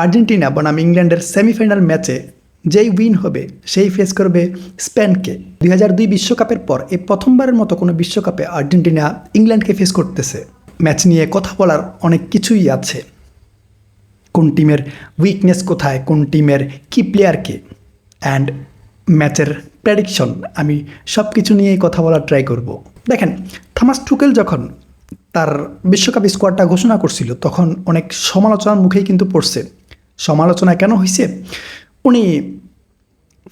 Argentina বনাম ইংল্যান্ডের semifinal ম্যাচে যেই উইন হবে সেই ফেস করবে স্পেনকে। 2002 বিশ্বকাপের পর এই প্রথমবারের মতো কোনো বিশ্বকাপে আর্জেন্টিনা ইংল্যান্ডকে ফেস করতেছে। ম্যাচ নিয়ে কথা বলার অনেক কিছুই আছে, কোন টিমের উইকনেস কোথায়, কোন টিমের কি প্লেয়ারকে, অ্যান্ড ম্যাচের প্রেডিকশন, আমি সব কিছু নিয়েই কথা বলার ট্রাই করব। দেখেন, থমাস টুকেল যখন তার বিশ্বকাপ স্কোয়াডটা ঘোষণা করছিল তখন অনেক সমালোচনার মুখেই কিন্তু পড়ছে। সমালোচনা কেন হয়েছে? উনি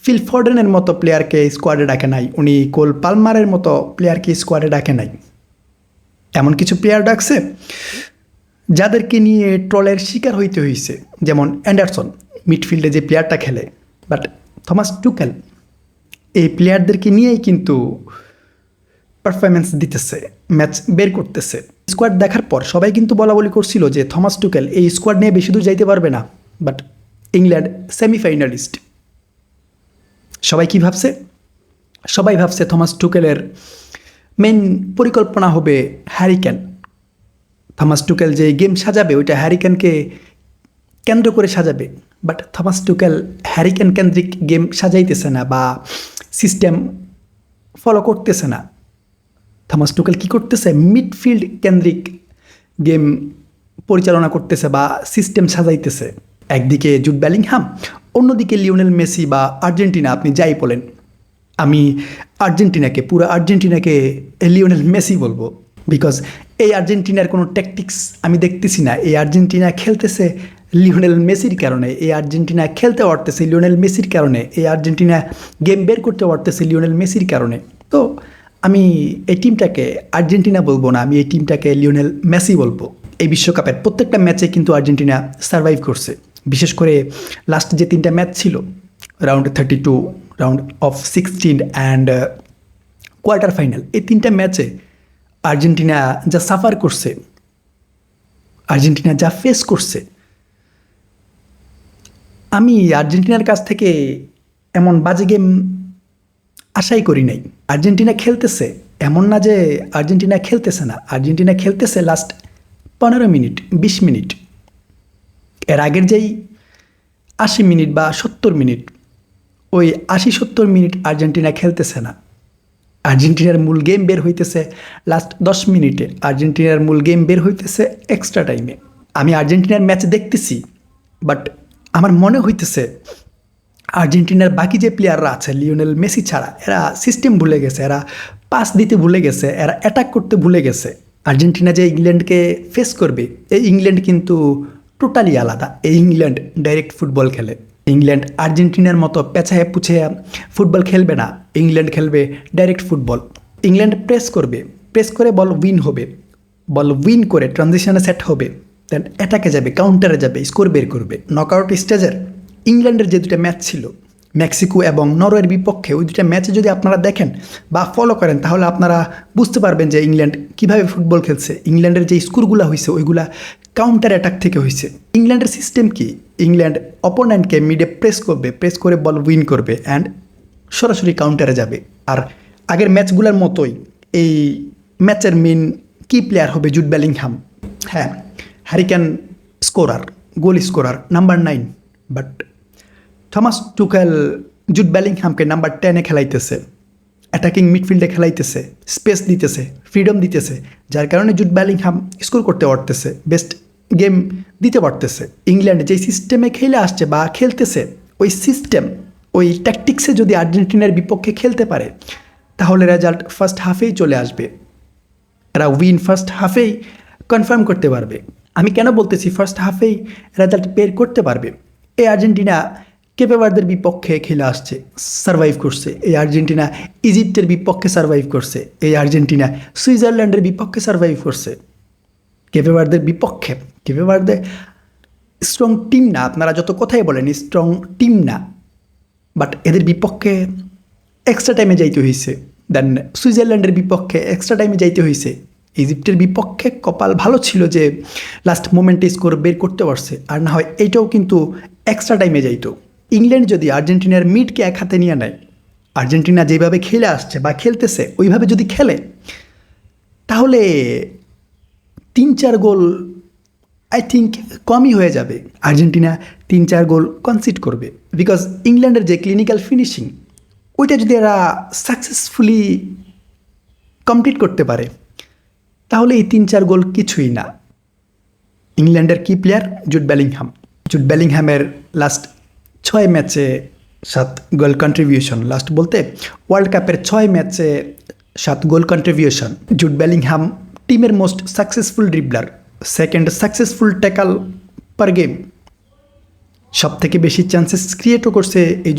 ফিল ফর্ডেনের মতো প্লেয়ারকে স্কোয়াডে ডাকে নাই, উনি কোল পালমারের মতো প্লেয়ারকে স্কোয়াডে ডাকে নাই। এমন কিছু প্লেয়ার ডাকছে যাদেরকে নিয়ে ট্রলের শিকার হইতে হয়েছে, যেমন অ্যান্ডারসন মিডফিল্ডে যে প্লেয়ারটা খেলে। বাট থমাস টুকেল এই প্লেয়ারদেরকে নিয়েই কিন্তু পারফরমেন্স দিতেছে, ম্যাচ বের করতেছে। স্কোয়াড দেখার পর সবাই কিন্তু বলাবলি করছিল যে থমাস টুকেল এই স্কোয়াড নিয়ে বেশি দূর যাইতে পারবে না। But England semifinalist. সবাই কি ভাবছে? সবাই ভাবছে থমাস টুকেলের মেইন পরিকল্পনা হবে হ্যারিকেন। থমাস টুকেল যে গেম সাজাবে ওইটা হ্যারিকেনকে কেন্দ্র করে সাজাবে। বাট থমাস টুকেল হ্যারিকেন কেন্দ্রিক গেম সাজাইতেছে না বা সিস্টেম ফলো করতেছে না। থমাস টুকেল কী করতেছে? মিডফিল্ড কেন্দ্রিক গেম পরিচালনা করতেছে বা সিস্টেম সাজাইতেছে। একদিকে জুড বেলিংহাম, অন্যদিকে লিওনেল মেসি বা আর্জেন্টিনা, আপনি যাই বলেন। আমি আর্জেন্টিনাকে, পুরো আর্জেন্টিনাকে লিওনেল মেসি বলবো। বিকজ এই আর্জেন্টিনার কোনো ট্যাকটিক্স আমি দেখতেছি না। এই আর্জেন্টিনা খেলতেছে লিওনেল মেসির কারণে, এই আর্জেন্টিনা খেলতে পারতেছে লিওনেল মেসির কারণে, এই আর্জেন্টিনা গেম বের করতে পারতেছে লিওনেল মেসির কারণে। তো আমি এই টিমটাকে আর্জেন্টিনা বলবো না, আমি এই টিমটাকে লিওনেল মেসি বলবো। এই বিশ্বকাপের প্রত্যেকটা ম্যাচে কিন্তু আর্জেন্টিনা সার্ভাইভ করছে। বিশেষ করে লাস্ট যে 3টা ম্যাচ ছিল, round 32, round of 16 and quarter final, এই 3টা ম্যাচে আর্জেন্টিনা যা সাফার করছে, আর্জেন্টিনা যা ফেস করছে, আমি আর্জেন্টিনার কাছ থেকে এমন বাজে গেম আশাই করি নাই। আর্জেন্টিনা খেলতেছে, এমন না যে আর্জেন্টিনা খেলতেছে না। আর্জেন্টিনা খেলতেছে লাস্ট 15 মিনিট 20 মিনিট। এর আগের যেই 80 মিনিট বা 70 মিনিট, ওই 80-70 মিনিট আর্জেন্টিনা খেলতেছে না। আর্জেন্টিনার মূল গেম বের হইতেছে লাস্ট 10 মিনিটে, আর্জেন্টিনার মূল গেম বের হইতেছে এক্সট্রা টাইমে। আমি আর্জেন্টিনার ম্যাচ দেখতেছি, বাট আমার মনে হইতেছে আর্জেন্টিনার বাকি যে প্লেয়াররা আছে লিওনেল মেসি ছাড়া, এরা সিস্টেম ভুলে গেছে, এরা পাস দিতে ভুলে গেছে, এরা অ্যাটাক করতে ভুলে গেছে। আর্জেন্টিনা যে ইংল্যান্ডকে ফেস করবে, এই ইংল্যান্ড কিন্তু টোটালি আলাদা। এই ইংল্যান্ড ডাইরেক্ট ফুটবল খেলে। ইংল্যান্ড আর্জেন্টিনার মতো পেছায় পুছায় ফুটবল খেলবে না। ইংল্যান্ড খেলবে ডাইরেক্ট ফুটবল। ইংল্যান্ড প্রেস করবে, প্রেস করে বল উইন হবে, বল উইন করে ট্রানজিশনে সেট হবে, দেন অ্যাটাকে যাবে, কাউন্টারে যাবে, স্কোর বের করবে। নকআউট স্টেজের ইংল্যান্ডের যে 2টা ম্যাচ ছিল, মেক্সিকো এবং নরওয়ের বিপক্ষে, ওই 2টা ম্যাচে যদি আপনারা দেখেন বা ফলো করেন তাহলে আপনারা বুঝতে পারবেন যে ইংল্যান্ড কীভাবে ফুটবল খেলছে। ইংল্যান্ডের যে স্কোরগুলো হয়েছে ওইগুলা কাউন্টার অ্যাটাক থেকে হয়েছে। ইংল্যান্ডের সিস্টেম কি? ইংল্যান্ড অপোনেন্টকে মিডে প্রেস করবে, প্রেস করে বল উইন করবে অ্যান্ড সরাসরি কাউন্টারে যাবে। আর আগের ম্যাচগুলোর মতোই এই ম্যাচের মেন কি প্লেয়ার হবে জুড বেলিংহাম। হ্যাঁ, Harry Kane scorer, goal scorer, number 9। But Thomas Tuchel Jude বেলিংহামকে নাম্বার 10-এ খেলাইতেছে, অ্যাটাকিং মিডফিল্ডে খেলাইতেছে, স্পেস দিতেছে, ফ্রিডম দিতেছে, যার কারণে জুড বেলিংহাম স্কোর করতে পারতেছে, বেস্ট গেম দিতে পারতেছে। ইংল্যান্ড যে সিস্টেমে খেলে আসছে বা খেলতেছে, ওই সিস্টেম, ওই ট্যাকটিক্সে যদি আর্জেন্টিনার বিপক্ষে খেলতে পারে তাহলে রেজাল্ট ফার্স্ট হাফেই চলে আসবে। এরা উইন ফার্স্ট হাফেই কনফার্ম করতে পারবে। আমি কেন বলতেছি ফার্স্ট হাফেই রেজাল্ট বের করতে পারবে? এই আর্জেন্টিনা কেপে ভার্দের বিপক্ষে খেলে আসছে, সার্ভাইভ করছে। এই আর্জেন্টিনা ইজিপ্টের বিপক্ষে সার্ভাইভ করছে। এই আর্জেন্টিনা সুইজারল্যান্ডের বিপক্ষে সার্ভাইভ করছে। কেপে ভার্দের বিপক্ষে, কেপে ভার্দে স্ট্রং টিম না, আপনারা যত কথাই বলেন স্ট্রং টিম না, বাট এদের বিপক্ষে এক্সট্রা টাইমে যাইতে হয়েছে। দেন সুইজারল্যান্ডের বিপক্ষে এক্সট্রা টাইমে যাইতে হয়েছে। ইজিপ্টের বিপক্ষে কপাল ভালো ছিল যে লাস্ট মোমেন্টে স্কোর বের করতে পারছে, আর না হয় এইটাও কিন্তু এক্সট্রা টাইমে যাইতো। ইংল্যান্ড যদি আর্জেন্টিনার মিডকে এক হাতে নিয়ে নেয়, আর্জেন্টিনা যেভাবে খেলে আসছে বা খেলতেছে ওইভাবে যদি খেলে, তাহলে 3-4 গোল আই থিঙ্ক কমই হয়ে যাবে। আর্জেন্টিনা 3-4 গোল কনসিড করবে, বিকজ ইংল্যান্ডের যে ক্লিনিক্যাল ফিনিশিং ওইটা যদি এরা সাকসেসফুলি কমপ্লিট করতে পারে তাহলে এই 3-4 গোল কিছুই না। ইংল্যান্ডের কি প্লেয়ার? জুড বেলিংহামের লাস্ট 6 ম্যাচে 7 গোল কন্ট্রিবিউশন। লাস্ট বলতে ওয়ার্ল্ড কাপের 6 ম্যাচে 7 গোল কন্ট্রিবিউশন। জুড বেলিংহাম টিমের most successful dribbler, second successful tackle per game, সব থেকে বেশি চান্সেস ক্রিয়েটও করছে এই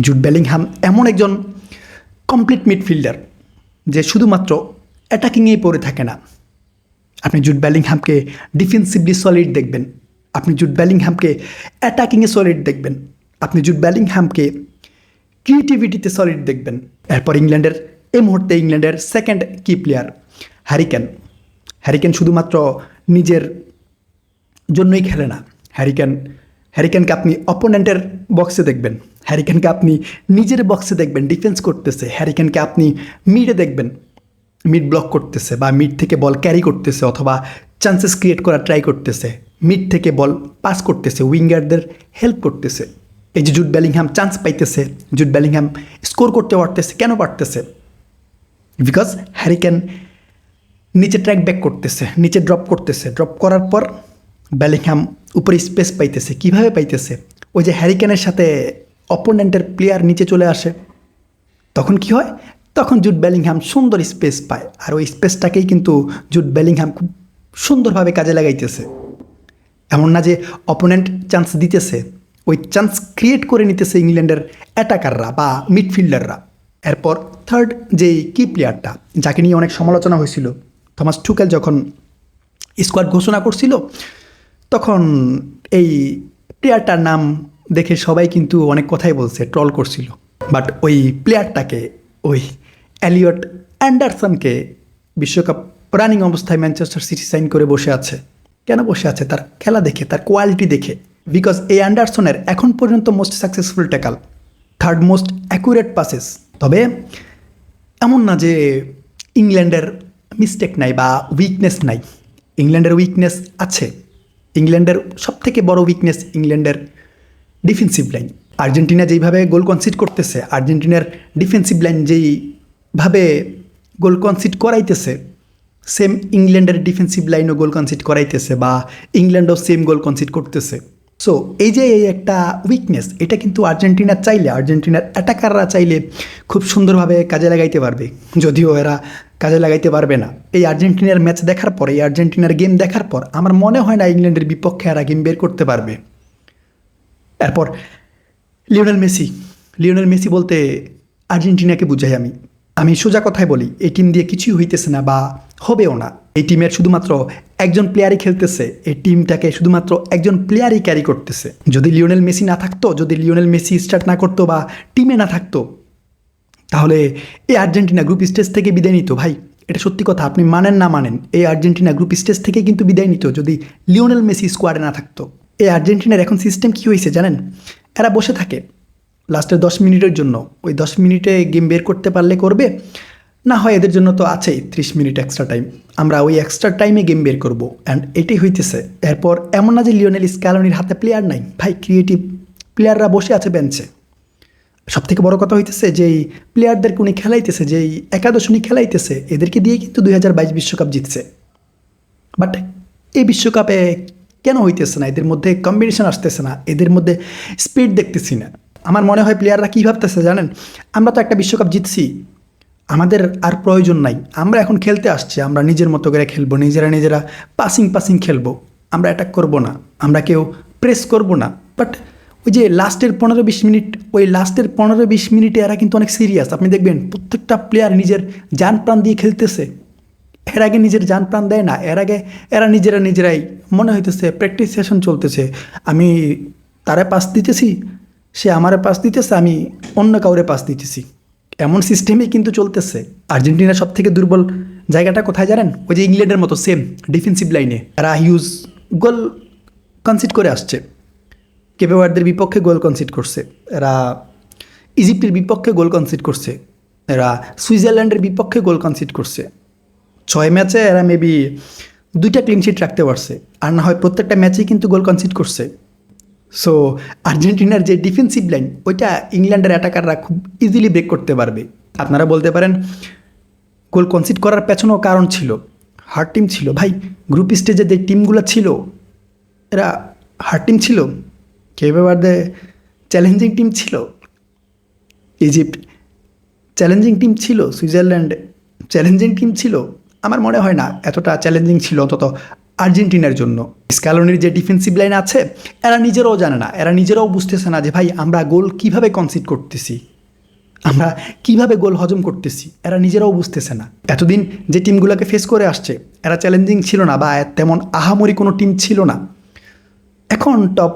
জুড বেলিংহাম এমন একজন কমপ্লিট মিডফিল্ডার যে শুধুমাত্র অ্যাটাকিংয়েই পড়ে থাকে না। আপনি জুড বেলিংহামকে ডিফেন্সিভলি সলিড দেখবেন, আপনি জুড বেলিংহামকে অ্যাটাকিংয়ে সলিড দেখবেন, আপনি জুড বেলিংহামকে ক্রিয়েটিভিটিতে সলিড দেখবেন। এরপর এই মুহূর্তে ইংল্যান্ডের সেকেন্ড কি প্লেয়ার হ্যারিকেন শুধুমাত্র নিজের জন্যই খেলে না। হ্যারিকেনকে আপনি অপোনেন্টের বক্সে দেখবেন, হ্যারিকেনকে আপনি নিজের বক্সে দেখবেন ডিফেন্স করতেছে, হ্যারিকেনকে আপনি মিডে দেখবেন মিড ব্লক করতেছে বা মিড থেকে বল ক্যারি করতেছে অথবা চান্সেস ক্রিয়েট করার ট্রাই করতেছে, মিড থেকে বল পাস করতেছে, উইঙ্গারদের হেল্প করতেছে। এই যে জুড বেলিংহাম চান্স পাইতেছে, জুড বেলিংহাম স্কোর করতে পারতেছে, কেন পারতেছে? বিকজ হ্যারিকেন নিচে ট্র্যাক ব্যাক করতেছে, নিচে ড্রপ করতেছে, ড্রপ করার পর বেলিংহাম উপরে স্পেস পাইতেছে। কিভাবে পাইতেছে? ওই যে হ্যারিকেনের সাথে অপোনেন্টের প্লেয়ার নিচে চলে আসে, তখন কি হয়? তখন জুড বেলিংহাম সুন্দর স্পেস পায়, আর ওই স্পেসটাকেই কিন্তু জুড বেলিংহাম খুব সুন্দরভাবে কাজে লাগাইতেছে। এমন না যে অপোনেন্ট চান্স দিতেছে, ওই চান্স ক্রিয়েট করে নিতেছে ইংল্যান্ডের অ্যাটাকাররা বা মিডফিল্ডাররা। এরপর থার্ড যেই কি প্লেয়ারটা, যাকে নিয়ে অনেক সমালোচনা হয়েছিল, থমাস টুকেল যখন স্কোয়াড ঘোষণা করছিল তখন এই প্লেয়ারটার নাম দেখে সবাই কিন্তু অনেক কথাই বলছে, ট্রল করছিল। বাট ওই প্লেয়ারটাকে, ওই এলিয়ট অ্যান্ডারসনকে বিশ্বকাপ রানিং অবস্থায় ম্যানচেস্টার সিটি সাইন করে বসে আছে। কেন বসে আছে? তার খেলা দেখে, তার কোয়ালিটি দেখে। বিকজ এই অ্যান্ডারসনের এখন পর্যন্ত most successful tackle, third most accurate passes. তবে এমন না যে ইংল্যান্ডের মিস্টেক নাই বা উইকনেস নাই, ইংল্যান্ডের উইকনেস আছে। ইংল্যান্ডের সবথেকে বড় উইকনেস ইংল্যান্ডের ডিফেন্সিভ লাইন। আর্জেন্টিনা যেইভাবে গোল কনসিড করতেছে, আর্জেন্টিনার ডিফেন্সিভ লাইন যেইভাবে গোল কনসিড করাইতেছে, সেম ইংল্যান্ডের ডিফেন্সিভ লাইনও গোল কনসিড করাইতেছে বা ইংল্যান্ডও সেম গোল কনসিড করতেছে। সো এই যে এই একটা উইকনেস, এটা কিন্তু আর্জেন্টিনা চাইলে, আর্জেন্টিনার অ্যাটাকাররা চাইলে খুব সুন্দরভাবে কাজে লাগাইতে পারবে, যদিও এরা কাজে লাগাইতে পারবে না। এই আর্জেন্টিনার ম্যাচ দেখার পর, এই আর্জেন্টিনার গেম দেখার পর আমার মনে হয় না ইংল্যান্ডের বিপক্ষে এরা গেম বের করতে পারবে। এরপর লিওনেল মেসি বলতে আর্জেন্টিনাকে বুঝাই আমি সোজা কথায় বলি, এই টিম দিয়ে কিছুই হইতেছে না বা হবেও না। এই টিমের শুধুমাত্র একজন প্লেয়ারই খেলতেছে, এই টিমটাকে শুধুমাত্র একজন প্লেয়ারই ক্যারি করতেছে। যদি লিওনেল মেসি না থাকতো, যদি লিওনেল মেসি স্টার্ট না করতো বা টিমে না থাকতো, তাহলে এই আর্জেন্টিনা গ্রুপ স্টেজ থেকে বিদায় নিত। ভাই, এটা সত্যি কথা, আপনি মানেন না মানেন, এই আর্জেন্টিনা গ্রুপ স্টেজ থেকে কিন্তু বিদায় নিত যদি লিওনেল মেসি স্কোয়াডে না থাকতো। এই আর্জেন্টিনার এখন সিস্টেম কী হয়েছে জানেন? এরা বসে থাকে লাস্টের 10 মিনিটের জন্য, ওই 10 মিনিটে গেম বের করতে পারলে করবে, না হয় এদের জন্য তো আছেই 30 মিনিট এক্সট্রা টাইম, আমরা ওই এক্সট্রা টাইমে গেম বের করবো। অ্যান্ড এটাই হইতেছে। এরপর এমন না যে লিওনেল স্ক্যালোনির হাতে প্লেয়ার নাই, ভাই ক্রিয়েটিভ প্লেয়াররা বসে আছে বেঞ্চে। সবথেকে বড় কথা হইতেছে যেই প্লেয়ারদেরকে উনি খেলাইতেছে, যেই একাদশ উনি খেলাইতেছে, এদেরকে দিয়ে কিন্তু 2022 বিশ্বকাপ জিতছে। বাট এই বিশ্বকাপে কেন হইতেছে না? এদের মধ্যে কম্বিনেশন আসতেছে না, এদের মধ্যে স্পিড দেখতেছি না। আমার মনে হয় প্লেয়াররা কী ভাবতেছে জানেন? আমরা তো একটা বিশ্বকাপ জিতছি, আমাদের আর প্রয়োজন নাই, আমরা এখন খেলতে আসছি, আমরা নিজের মতো করে খেলবো, নিজেরা পাসিং খেলবো, আমরা অ্যাটাক করব না, আমরা কেউ প্রেস করব না। বাট ওই যে লাস্টের 15-20 মিনিট, ওই লাস্টের 15-20 মিনিটে এরা কিন্তু অনেক সিরিয়াস। আপনি দেখবেন প্রত্যেকটা প্লেয়ার নিজের জান প্রাণ দিয়ে খেলতেছে। এর আগে নিজের জান প্রাণ দেয় না, এর আগে এরা নিজেরাই মনে হইতেছে প্র্যাকটিস সেশন চলতেছে, আমি তারে পাস দিতেছি, সে আমারে পাস দিতেছে, আমি অন্য কাউরে পাস দিতেছি, এমন সিস্টেমেই কিন্তু চলতেছে। আর্জেন্টিনার সব থেকে দুর্বল জায়গাটা কোথায় জানেন? ওই যে ইংল্যান্ডের মতো সেম ডিফেন্সিভ লাইনে এরা হিউজ গোল কনসিড করে আসছে। কেপে ওয়ার্ডের বিপক্ষে গোল কনসিড করছে এরা, ইজিপ্টের বিপক্ষে গোল কনসিড করছে এরা, সুইজারল্যান্ডের বিপক্ষে গোল কনসিড করছে। 6 ম্যাচে এরা মেবি 2টা ক্লিন শিট রাখতে পারছে, আর না হয় প্রত্যেকটা ম্যাচেই কিন্তু গোল কনসিড করছে। সো আর্জেন্টিনার যে ডিফেন্সিভ লাইন ওইটা ইংল্যান্ডের অ্যাটাকাররা খুব ইজিলি ব্রেক করতে পারবে। আপনারা বলতে পারেন গোল কনসিড করার পেছনেও কারণ ছিল, হার্ড টিম ছিল। ভাই গ্রুপ স্টেজে যে টিমগুলো ছিল এরা হার্ড টিম ছিল, কেভে ভার্দে চ্যালেঞ্জিং টিম ছিল, ইজিপ্ট চ্যালেঞ্জিং টিম ছিল, সুইজারল্যান্ড চ্যালেঞ্জিং টিম ছিল। আমার মনে হয় না এতটা চ্যালেঞ্জিং ছিল অন্তত আর্জেন্টিনার জন্য। স্ক্যালোনির যে ডিফেন্সিভ লাইন আছে এরা নিজেরাও জানে না, এরা নিজেরাও বুঝতেছে না যে ভাই আমরা গোল কিভাবে কনসিড করতেছি, আমরা কিভাবে গোল হজম করতেছি, এরা নিজেরাও বুঝতেছে না। এতদিন যে টিমগুলোকে ফেস করে আসছে এরা চ্যালেঞ্জিং ছিল না বা তেমন আহামরি কোনো টিম ছিল না। এখন টপ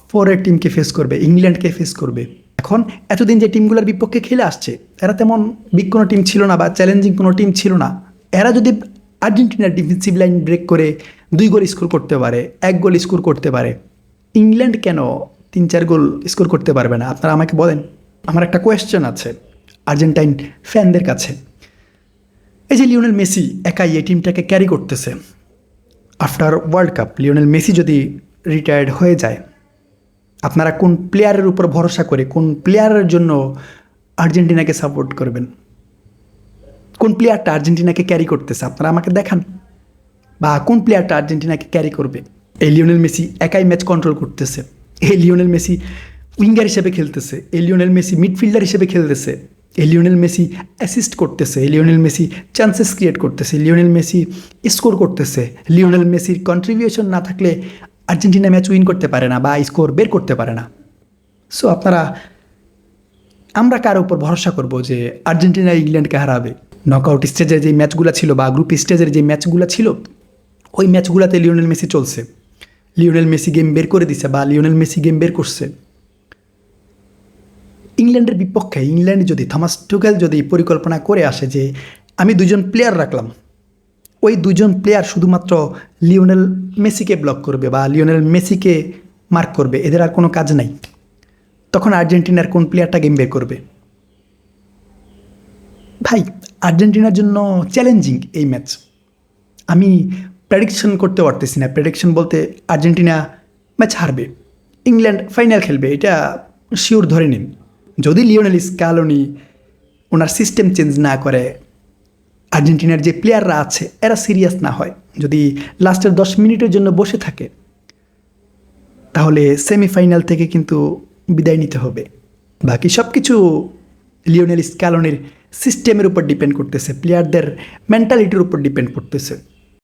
4-এর টিমকে ফেস করবে, ইংল্যান্ডকে ফেস করবে। এখন এতদিন যে টিমগুলোর বিপক্ষে খেলে আসছে এরা তেমন বিগ কোনো টিম ছিল না বা চ্যালেঞ্জিং কোনো টিম ছিল না। এরা যদি আর্জেন্টিনার ডিফেন্সিভ লাইন ব্রেক করে 2 গোল স্কোর করতে পারে, 1 গোল স্কোর করতে পারে, ইংল্যান্ড কেন 3-4 গোল স্কোর করতে পারবে না? আপনারা আমাকে বলেন। আমার একটা কোয়েশ্চেন আছে আর্জেন্টাইন ফ্যানদের কাছে। এই যে লিওনেল মেসি একাই এই টিমটাকে ক্যারি করতেছে, after world cup Lionel Messi যদি রিটায়ার্ড হয়ে যায়, আপনারা কোন প্লেয়ারের উপর ভরসা করে কোন প্লেয়ারের জন্য আর্জেন্টিনাকে সাপোর্ট করবেন? কোন প্লেয়ারটা আর্জেন্টিনাকে ক্যারি করতেছে আপনারা আমাকে দেখান, বা কোন প্লেয়ারটা আর্জেন্টিনাকে ক্যারি করবে? এই লিওনেল মেসি একাই ম্যাচ কন্ট্রোল করতেছে, এই লিওনেল মেসি উইঙ্গার হিসেবে খেলতেছে, এই লিওনেল মেসি মিডফিল্ডার হিসেবে খেলতেছে, এই লিওনেল মেসি অ্যাসিস্ট করতেছে, এই লিওনেল মেসি চান্সেস ক্রিয়েট করতেছে, লিওনেল মেসি স্কোর করতেছে। লিওনেল মেসির কন্ট্রিবিউশন না থাকলে আর্জেন্টিনা ম্যাচ উইন করতে পারে না বা স্কোর বের করতে পারে না। সো আমরা কার উপর ভরসা করব যে আর্জেন্টিনা ইংল্যান্ডকে হারাবে? নকআউট স্টেজের যে ম্যাচগুলো ছিল বা গ্রুপ স্টেজের যে ম্যাচগুলো ছিল ওই ম্যাচগুলোতে লিওনেল মেসি চলছে, লিওনেল মেসি গেম বের করে দিছে বা লিওনেল মেসি গেম বের করছে। ইংল্যান্ডের বিপক্ষে ইংল্যান্ড যদি থমাস টুকেল যদি পরিকল্পনা করে আসে যে আমি 2জন প্লেয়ার রাখলাম, ওই 2জন প্লেয়ার শুধুমাত্র লিওনেল মেসিকে ব্লক করবে বা লিওনেল মেসিকে মার্ক করবে, এদের আর কোনো কাজ নাই, তখন আর্জেন্টিনার কোন প্লেয়ারটা গেম বের করবে? ভাই আর্জেন্টিনার জন্য চ্যালেঞ্জিং এই ম্যাচ। আমি প্রেডিকশন করতে পারতেছি না, প্রেডিকশন বলতে আর্জেন্টিনা ম্যাচ হারবে, ইংল্যান্ড ফাইনাল খেলবে, এটা শিওর ধরে নিন। যদি লিওনেল স্ক্যালোনি ওনার সিস্টেম চেঞ্জ না করে, আর্জেন্টিনার যে প্লেয়াররা আছে এরা সিরিয়াস না হয়, যদি লাস্টের 10 মিনিটের জন্য বসে থাকে, তাহলে সেমিফাইনাল থেকে কিন্তু বিদায় নিতে হবে। বাকি সব কিছু লিওনেল স্ক্যালোনির সিস্টেমের উপর ডিপেন্ড করতেছে, প্লেয়ারদের মেন্টালিটির উপর ডিপেন্ড করতেছে।